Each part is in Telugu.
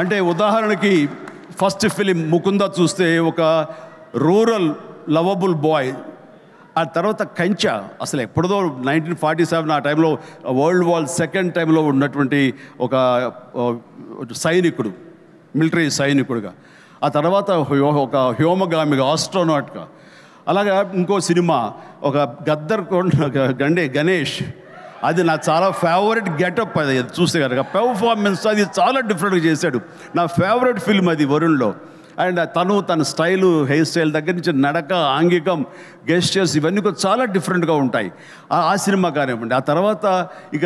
అంటే ఉదాహరణకి ఫస్ట్ ఫిలిం ముకుంద చూస్తే ఒక రూరల్ లవబుల్ బాయ్, ఆ తర్వాత కంచ అసలు ఎప్పుడుదో 1947 ఆ టైంలో వరల్డ్ వార్ సెకండ్ టైంలో ఉన్నటువంటి ఒక సైనికుడు, మిలిటరీ సైనికుడుగా, ఆ తర్వాత ఒక హ్యోమగామిగా, ఆస్ట్రోనాట్గా. అలాగా ఇంకో సినిమా ఒక గద్దర్ గణేష్, అది నా చాలా ఫేవరెట్ గెటప్. అది చూస్తే కనుక పెర్ఫార్మెన్స్ అది చాలా డిఫరెంట్గా చేశాడు. నా ఫేవరెట్ ఫిల్మ్ అది వరుణ్లో. అండ్ తన స్టైలు, హెయిర్ స్టైల్ దగ్గర నుంచి నడక, ఆంగికం, గెస్చర్స్ ఇవన్నీ కూడా చాలా డిఫరెంట్గా ఉంటాయి ఆ సినిమా కానివ్వండి. ఆ తర్వాత ఇక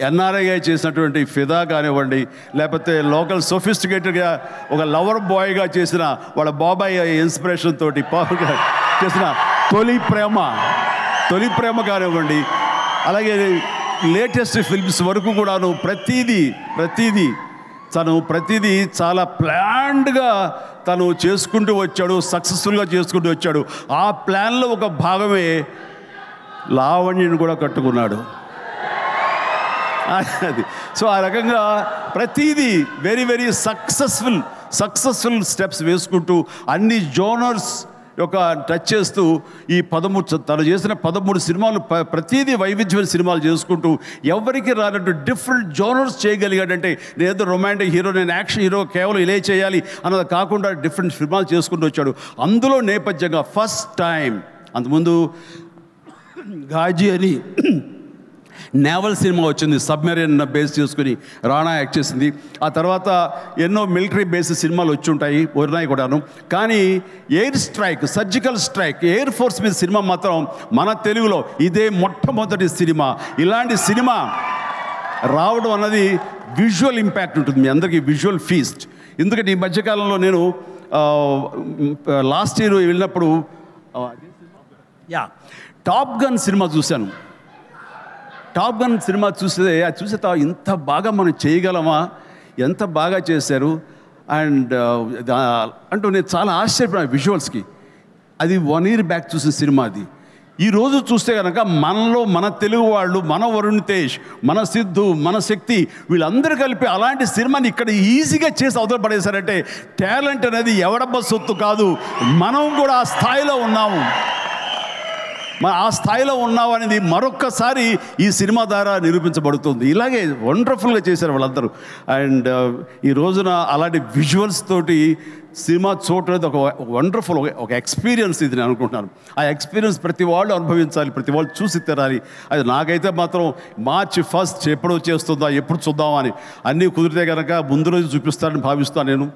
ఎన్ఆర్ఐ చేసినటువంటి ఫిదా కానివ్వండి, లేకపోతే లోకల్ సోఫిస్టికేటెడ్గా ఒక లవర్ బాయ్గా చేసిన వాళ్ళ బాబాయ్ ఇన్స్పిరేషన్ తోటి చేసిన తొలి ప్రేమ కానివ్వండి, అలాగే లేటెస్ట్ ఫిల్మ్స్ వరకు కూడాను ప్రతిదీ చాలా ప్లాన్డ్గా తను చేసుకుంటూ వచ్చాడు, సక్సెస్ఫుల్గా చేసుకుంటూ వచ్చాడు. ఆ ప్లాన్లో ఒక భాగమే లావణ్యను కూడా కట్టుకున్నాడు. అది సో ఆ రకంగా ప్రతిదీ వెరీ వెరీ సక్సెస్ఫుల్ స్టెప్స్ వేసుకుంటూ అన్ని జోనర్స్ యొక్క టచ్ చేస్తూ ఈ తను చేసిన 13 సినిమాలు ప్రతిదీ వైవిధ్యమైన సినిమాలు చేసుకుంటూ ఎవరికి రానట్టు డిఫరెంట్ జోనర్స్ చేయగలిగాడంటే, నేనేదో రొమాంటిక్ హీరో, నేను యాక్షన్ హీరో, కేవలం ఇలా చేయాలి అన్నది కాకుండా డిఫరెంట్ సినిమాలు చేసుకుంటూ వచ్చాడు. అందులో నేపథ్యంగా ఫస్ట్ టైం అంతకుముందు గాజీ అని నేవల్ సినిమా వచ్చింది, సబ్మెరీన్ బేస్ చేసుకుని రాణా యాక్ట్ చేసింది. ఆ తర్వాత ఎన్నో మిలిటరీ బేస్ సినిమాలు వచ్చి ఉంటాయి, ఉన్నాయి కూడాను. కానీ air strike, surgical strike, air force మీద సినిమా మాత్రం మన తెలుగులో ఇదే మొట్టమొదటి సినిమా. ఇలాంటి సినిమా రావడం అన్నది విజువల్ ఇంపాక్ట్ ఉంటుంది, మీ అందరికీ విజువల్ ఫీస్ట్. ఎందుకంటే ఈ మధ్యకాలంలో నేను లాస్ట్ ఇయర్ వెళ్ళినప్పుడు టాప్ గన్ సినిమా చూశాను. టాప్ గన్ సినిమా చూస్తే ఇంత బాగా మనం చేయగలమా, ఎంత బాగా చేశారు అంటూ నేను చాలా ఆశ్చర్యపోయాను విజువల్స్కి. అది 1 year బ్యాక్ చూసిన సినిమా. అది ఈరోజు చూస్తే కనుక మనలో మన తెలుగు వాళ్ళు, మన వరుణ్ తేజ్, మన సిద్ధు, మన శక్తి, వీళ్ళందరూ కలిపి అలాంటి సినిమాని ఇక్కడ ఈజీగా చేసి అవతల పడేశారంటే టాలెంట్ అనేది ఎవడబ్బా సొత్తు కాదు, మనం కూడా ఆ స్థాయిలో ఉన్నాము. ఆ స్థాయిలో ఉన్నావు అనేది మరొక్కసారి ఈ సినిమా ద్వారా నిరూపించబడుతుంది. ఇలాగే వండర్ఫుల్గా చేశారు వాళ్ళందరూ. అండ్ ఈ రోజున అలాంటి విజువల్స్ తోటి సినిమా చూడలేదు ఒక వండర్ఫుల్ ఒక ఎక్స్పీరియన్స్ ఇది నేను అనుకుంటున్నాను. ఆ ఎక్స్పీరియన్స్ ప్రతి వాళ్ళు అనుభవించాలి, ప్రతి వాళ్ళు చూసి తినాలి. అది నాకైతే మాత్రం March 1 ఎప్పుడు చేస్తుందా, ఎప్పుడు చూద్దామని అన్నీ కుదిరితే కనుక ముందు రోజు చూపిస్తానని భావిస్తాను నేను.